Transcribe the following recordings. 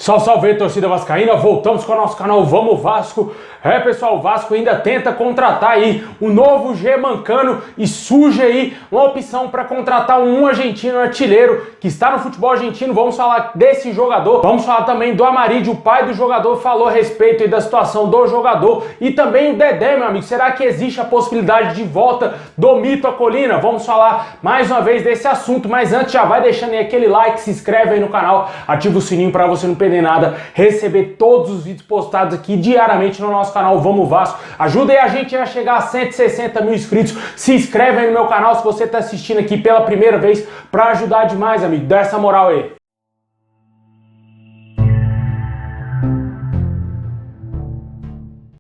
Salve, salve, torcida vascaína, voltamos com o nosso canal Vamos Vasco. Pessoal, o Vasco ainda tenta contratar aí o novo Germancano e surge aí uma opção para contratar um argentino artilheiro que está no futebol argentino. Vamos falar desse jogador, vamos falar também do Amarídio, o pai do jogador, falou a respeito aí da situação do jogador e também o Dedé, meu amigo. Será que existe a possibilidade de volta do mito à colina? Vamos falar mais uma vez desse assunto, mas antes já vai deixando aí aquele like, se inscreve aí no canal, ativa o sininho para você não perder nada, receber todos os vídeos postados aqui diariamente no nosso canal Vamos Vasco. Ajuda aí a gente a chegar a 160 mil inscritos. Se inscreve aí no meu canal se você está assistindo aqui pela primeira vez, para ajudar demais, amigo. Dá essa moral aí.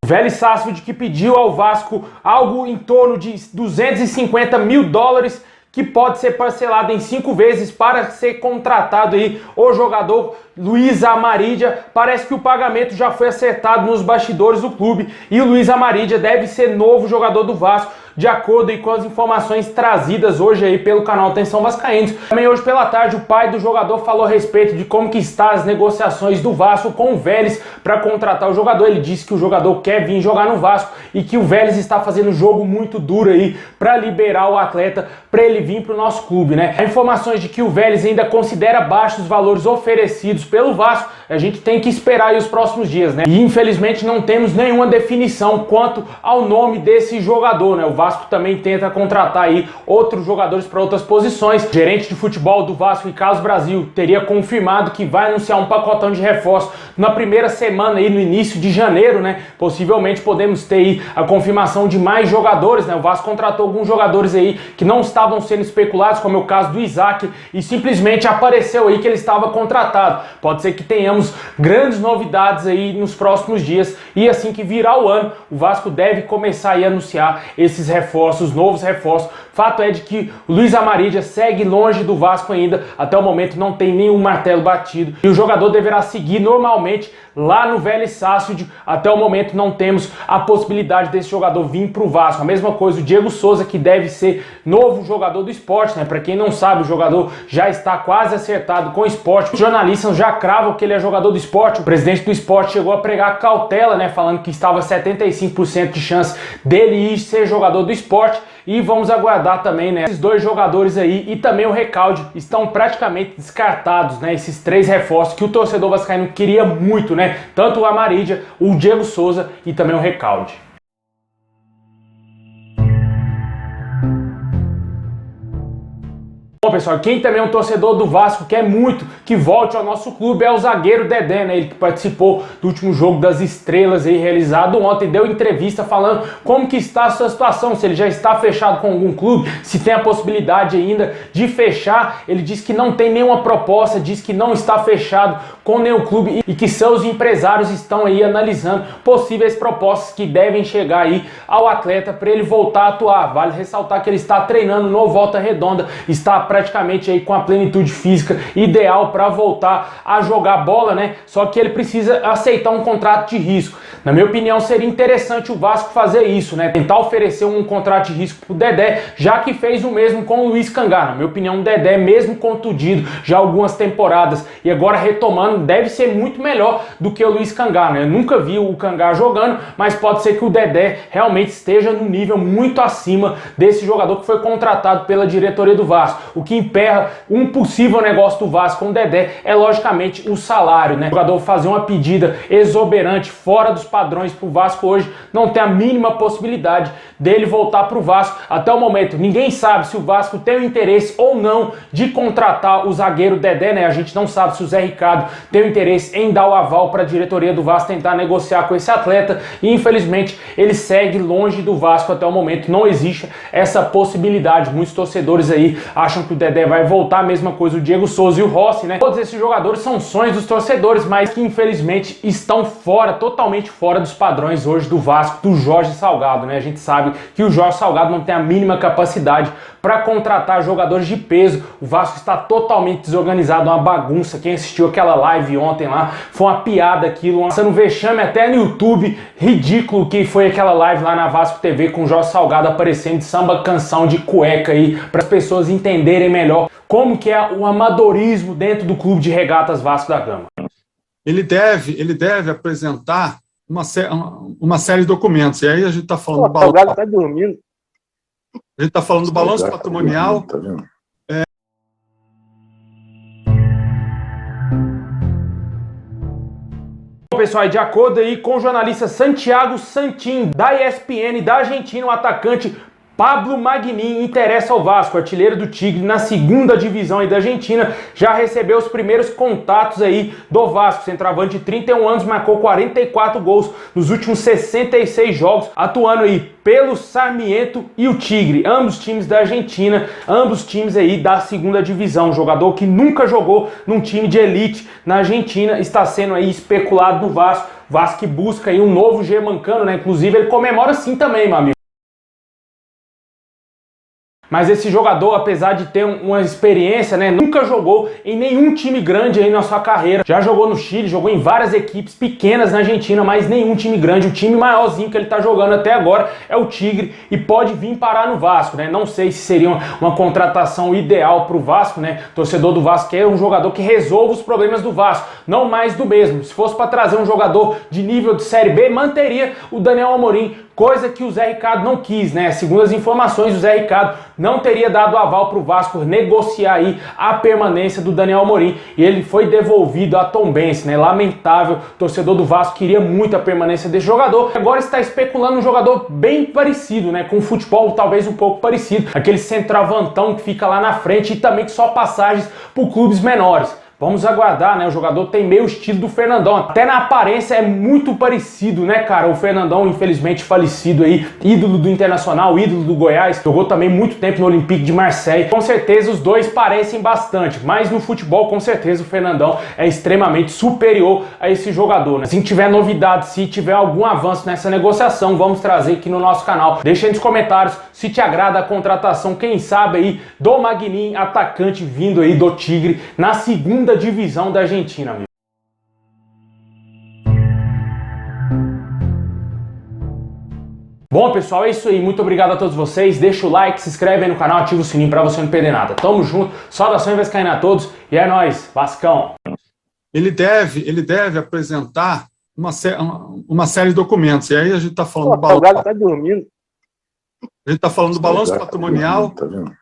Vélez Sarsfield, que pediu ao Vasco algo em torno de 250 mil dólares, que pode ser parcelado em 5 vezes para ser contratado aí o jogador Luiz Amarídia. Parece que o pagamento já foi acertado nos bastidores do clube e o Luiz Amarídia deve ser novo jogador do Vasco, de acordo com as informações trazidas hoje aí pelo canal Atenção Vascaínos. Também hoje pela tarde o pai do jogador falou a respeito de como que está as negociações do Vasco com o Vélez para contratar o jogador. Ele disse que o jogador quer vir jogar no Vasco e que o Vélez está fazendo um jogo muito duro aí para liberar o atleta, para ele vir para o nosso clube, né? Há informações de que o Vélez ainda considera baixos os valores oferecidos pelo Vasco. A gente tem que esperar aí os próximos dias, né? E infelizmente não temos nenhuma definição quanto ao nome desse jogador, né? O Vasco também tenta contratar aí outros jogadores para outras posições. O gerente de futebol do Vasco, Ricardo Brasil, teria confirmado que vai anunciar um pacotão de reforço na primeira semana aí, no início de janeiro, né? Possivelmente podemos ter aí a confirmação de mais jogadores, né? O Vasco contratou alguns jogadores aí que não estavam sendo especulados, como é o caso do Isaac, e simplesmente apareceu aí que ele estava contratado. Pode ser que tenhamos grandes novidades aí nos próximos dias, e assim que virar o ano, o Vasco deve começar aí a anunciar esses reforços, novos reforços. Fato é de que o Luiz Amarídia segue longe do Vasco ainda, até o momento não tem nenhum martelo batido, e o jogador deverá seguir normalmente lá no Vélez Sarsfield. Até o momento não temos a possibilidade desse jogador vir para o Vasco. A mesma coisa o Diego Souza, que deve ser novo jogador do Sport, né? Para quem não sabe, o jogador já está quase acertado com o Sport. Os jornalistas já cravam que ele é jogador do Sport. O presidente do Sport chegou a pregar cautela, né? Falando que estava 75% de chance dele ir ser jogador do Sport. E vamos aguardar também, né? Esses dois jogadores aí e também o Recalde estão praticamente descartados, né? Esses 3 reforços que o torcedor vascaíno queria muito, né? Tanto o Amarídia, o Diego Souza e também o Recalde. Bom, pessoal, quem também é um torcedor do Vasco quer muito que volte ao nosso clube é o zagueiro Dedé, né? Ele que participou do último jogo das estrelas aí realizado ontem, deu entrevista falando como que está a sua situação, se ele já está fechado com algum clube, se tem a possibilidade ainda de fechar. Ele disse que não tem nenhuma proposta, diz que não está fechado com nenhum clube e que seus empresários estão aí analisando possíveis propostas que devem chegar aí ao atleta para ele voltar a atuar. Vale ressaltar que ele está treinando no Volta Redonda, está praticamente aí com a plenitude física ideal para voltar a jogar bola, né? Só que ele precisa aceitar um contrato de risco. Na minha opinião, seria interessante o Vasco fazer isso, né? Tentar oferecer um contrato de risco pro Dedé, já que fez o mesmo com o Luiz Cangá. Na minha opinião, o Dedé, mesmo contundido já algumas temporadas e agora retomando, deve ser muito melhor do que o Luiz Cangá, né? Eu nunca vi o Cangá jogando, mas pode ser que o Dedé realmente esteja no nível muito acima desse jogador que foi contratado pela diretoria do Vasco. O que emperra um possível negócio do Vasco com o Dedé é logicamente o salário, né? O jogador fazer uma pedida exuberante fora dos padrões pro Vasco hoje, não tem a mínima possibilidade dele voltar pro Vasco. Até o momento ninguém sabe se o Vasco tem o interesse ou não de contratar o zagueiro Dedé, né? A gente não sabe se o Zé Ricardo tem o interesse em dar o aval para a diretoria do Vasco tentar negociar com esse atleta, e infelizmente ele segue longe do Vasco até o momento. Não existe essa possibilidade. Muitos torcedores aí acham que o Dedé vai voltar, a mesma coisa o Diego Souza e o Rossi, né? Todos esses jogadores são sonhos dos torcedores, mas que infelizmente estão fora, totalmente fora dos padrões hoje do Vasco, do Jorge Salgado, né? A gente sabe que o Jorge Salgado não tem a mínima capacidade para contratar jogadores de peso. O Vasco está totalmente desorganizado, uma bagunça. Quem assistiu aquela live ontem lá, foi uma piada aquilo, lançando vexame até no YouTube. Ridículo que foi aquela live lá na Vasco TV com o Jorge Salgado aparecendo de samba canção de cueca aí, para as pessoas entenderem melhor como que é o amadorismo dentro do Clube de Regatas Vasco da Gama. ele deve apresentar uma série de documentos. E aí a gente está falando do balanço. O Galo está dormindo. A gente está falando do balanço patrimonial. Tá vendo? Bom, pessoal, de acordo aí com o jornalista Santiago Santin, da ESPN da Argentina, o atacante Pablo Maguinin interessa ao Vasco, artilheiro do Tigre na segunda divisão aí da Argentina, já recebeu os primeiros contatos aí do Vasco. Centroavante de 31 anos, marcou 44 gols nos últimos 66 jogos, atuando aí pelo Sarmiento e o Tigre, ambos times da Argentina, ambos times aí da segunda divisão. Jogador que nunca jogou num time de elite na Argentina, está sendo aí especulado no Vasco. Vasco que busca aí um novo germancano, né? Inclusive ele comemora assim também, meu amigo. Mas esse jogador, apesar de ter uma experiência, né, nunca jogou em nenhum time grande aí na sua carreira. Já jogou no Chile, jogou em várias equipes pequenas na Argentina, mas nenhum time grande. O time maiorzinho que ele tá jogando até agora é o Tigre e pode vir parar no Vasco, né? Não sei se seria uma contratação ideal pro Vasco, né? O torcedor do Vasco quer um jogador que resolva os problemas do Vasco, não mais do mesmo. Se fosse para trazer um jogador de nível de Série B, manteria o Daniel Amorim, coisa que o Zé Ricardo não quis, né? Segundo as informações, o Zé Ricardo não teria dado aval para o Vasco negociar aí a permanência do Daniel Amorim e ele foi devolvido a Tombense, né? Lamentável, o torcedor do Vasco queria muito a permanência desse jogador. Agora está especulando um jogador bem parecido, né? Com o futebol talvez um pouco parecido, aquele centroavantão que fica lá na frente e também que só passagens por clubes menores. Vamos aguardar, né? O jogador tem meio estilo do Fernandão. Até na aparência é muito parecido, né, cara? O Fernandão, infelizmente falecido aí, ídolo do Internacional, ídolo do Goiás. Jogou também muito tempo no Olympique de Marseille. Com certeza os dois parecem bastante, mas no futebol, com certeza, o Fernandão é extremamente superior a esse jogador, né? Se tiver novidade, se tiver algum avanço nessa negociação, vamos trazer aqui no nosso canal. Deixa aí nos comentários se te agrada a contratação, quem sabe aí, do Maguinin, atacante vindo aí do Tigre, na segunda divisão da Argentina, amigo. Bom, pessoal, é isso aí. Muito obrigado a todos vocês. Deixa o like, se inscreve aí no canal, ativa o sininho pra você não perder nada. Tamo junto. Saudações vascaínas a todos e é nóis. Vascão. Ele deve apresentar uma série de documentos. E aí a gente está falando do balanço. O Galo tá dormindo. A gente está falando do balanço patrimonial. Tá vendo?